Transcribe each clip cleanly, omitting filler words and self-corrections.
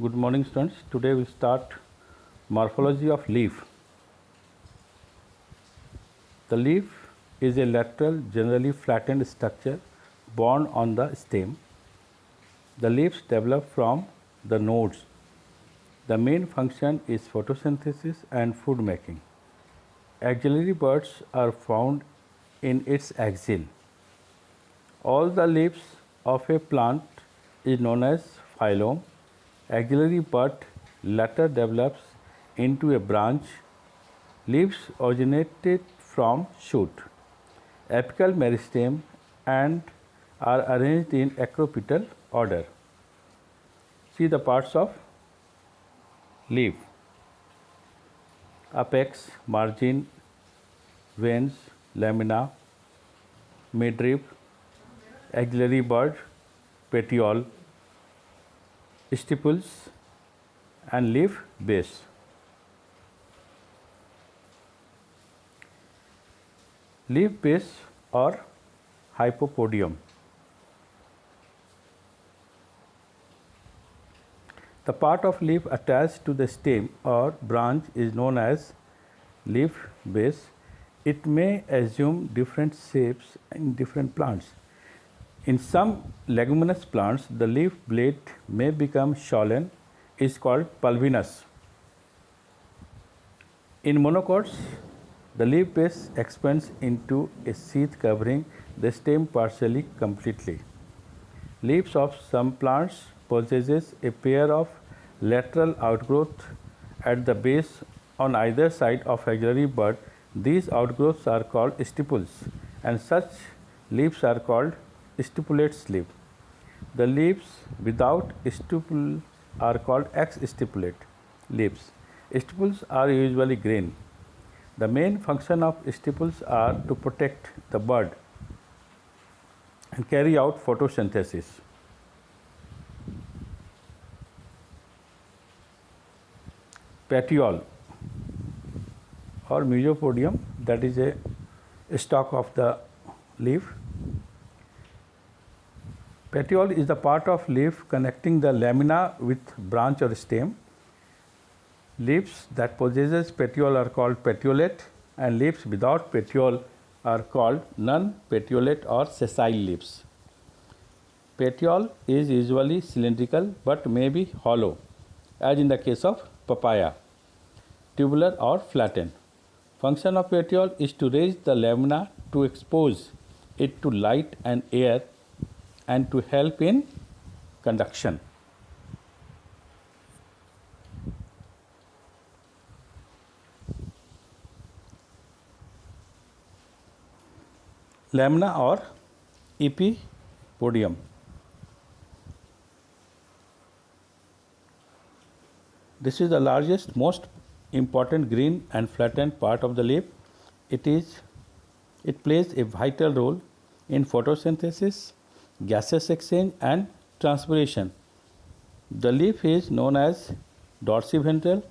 Good morning, students. Today we start morphology of leaf. The leaf is a lateral, generally flattened structure borne on the stem. The leaves develop from the nodes. The main function is photosynthesis and food making. Axillary buds are found in its axil. All the leaves of a plant is known as phylum. Axillary bud later develops into a branch. Leaves originated from shoot, apical meristem, and are arranged in acropetal order. See the parts of leaf: apex, margin, veins, lamina, midrib, axillary bud, petiole, stipules, and leaf base. Leaf base or hypopodium. The part of leaf attached to the stem or branch is known as leaf base. It may assume different shapes in different plants. In some leguminous plants, the leaf blade may become swollen, is called pulvinous. In monocots, the leaf base expands into a sheath covering the stem partially completely. Leaves of some plants possesses a pair of lateral outgrowth at the base on either side of axillary bud. These outgrowths are called stipules, and such leaves are called stipulates leaf. The leaves without stipules are called ex-stipulate leaves. Stipules are usually green. The main function of stipules are to protect the bud and carry out photosynthesis. Petiole or mesopodium, that is a stalk of the leaf. Petiole is the part of leaf connecting the lamina with branch or stem. Leaves that possesses petiole are called petiolate, and leaves without petiole are called non-petiolate or sessile leaves. Petiole is usually cylindrical but may be hollow, as in the case of papaya, tubular or flattened. Function of petiole is to raise the lamina, to expose it to light and air, and to help in conduction. Lamina or epipodium. This is the largest, most important green and flattened part of the leaf. It plays a vital role in photosynthesis, gaseous exchange, and transpiration. The leaf is known as dorsiventral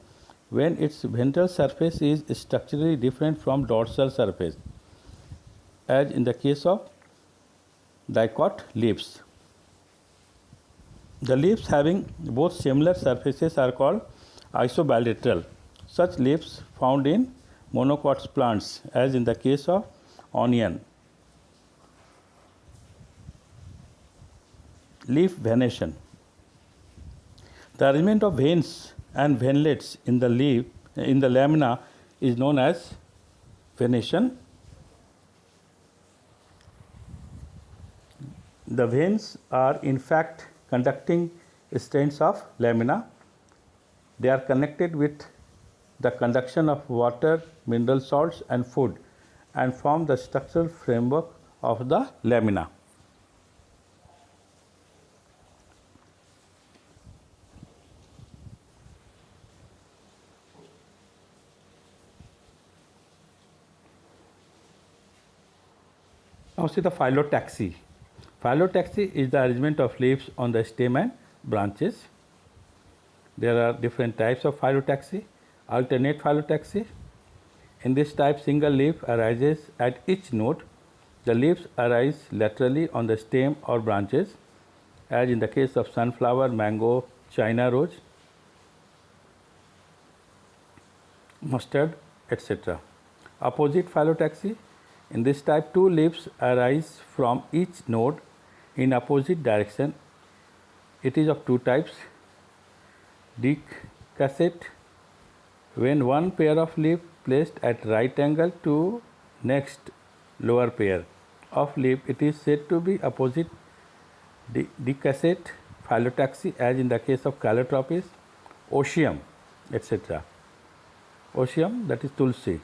when its ventral surface is structurally different from dorsal surface, as in the case of dicot leaves. The leaves having both similar surfaces are called isobilateral. Such leaves found in monocots plants, as in the case of onion. Leaf venation. The arrangement of veins and venlets in the lamina is known as venation. The veins are in fact conducting strands of lamina. They are connected with the conduction of water, mineral salts, and food, and form the structural framework of the lamina. Now see the phyllotaxy. Phyllotaxy is the arrangement of leaves on the stem and branches. There are different types of phyllotaxy. Alternate phyllotaxy. In this type, single leaf arises at each node. The leaves arise laterally on the stem or branches, as in the case of sunflower, mango, China rose. mustard, etc. Opposite phyllotaxy. In this type, two leaves arise from each node in opposite direction. It is of two types. Decussate, when one pair of leaf placed at right angle to next lower pair of leaf, it is said to be opposite decussate phyllotaxy, as in the case of Calotropis, Otium, etc. Otium, that is Tulsi.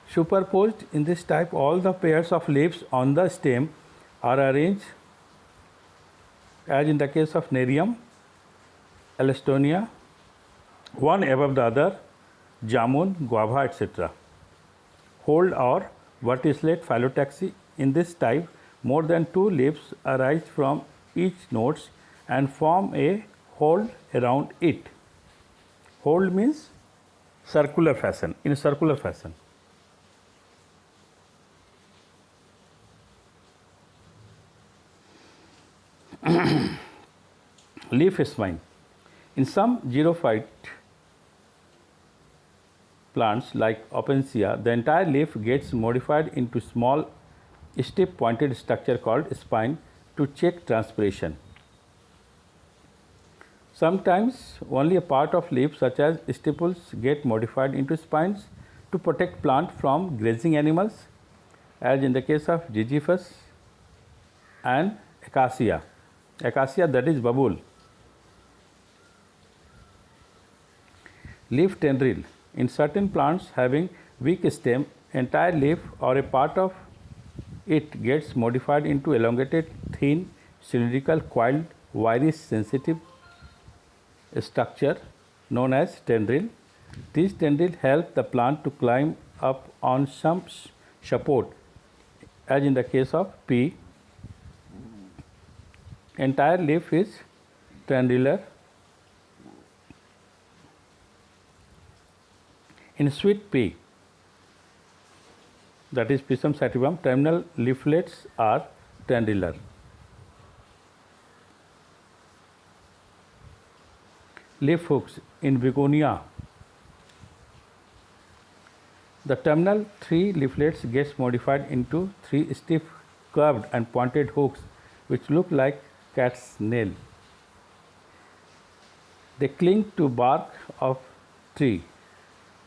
Superposed in this type, all the pairs of leaves on the stem are arranged as in the case of Nerium, Elstonia, one above the other, Jamun, Guava, etc. Hold or verticillate phyllotaxy. In this type, more than two leaves arise from each nodes and form a hold around it. Hold means circular fashion, in a circular fashion. Leaf spine. In some xerophyte plants like Opuntia, the entire leaf gets modified into small stiff pointed structure called spine to check transpiration. Sometimes only a part of leaf such as stipules get modified into spines to protect plant from grazing animals, as in the case of Ziziphus and Acacia. Acacia, that is babul. Leaf tendril. In certain plants having weak stem, entire leaf or a part of it gets modified into elongated, thin, cylindrical, coiled, wiry, sensitive structure known as tendril. These tendrils help the plant to climb up on some support, as in the case of pea. Entire leaf is tendrilar. In sweet pea, that is Pisum sativum, terminal leaflets are tendrilar. Leaf hooks. In Begonia, the terminal three leaflets gets modified into three stiff, curved and pointed hooks which look like cat's nail. They cling to bark of tree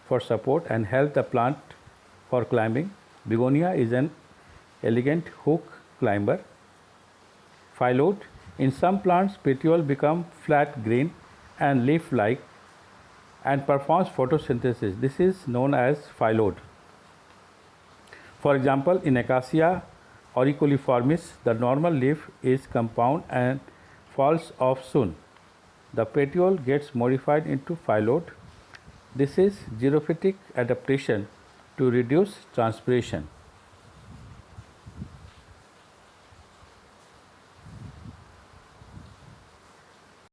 for support and help the plant for climbing. Begonia is an elegant hook climber. Phyllodes. In some plants, petiole become flat green and leaf-like and performs photosynthesis. This is known as phyllodes. For example, in Acacia auriculaformis, the normal leaf is compound and falls off soon. The petiole gets modified into phyllodes. This is xerophytic adaptation to reduce transpiration.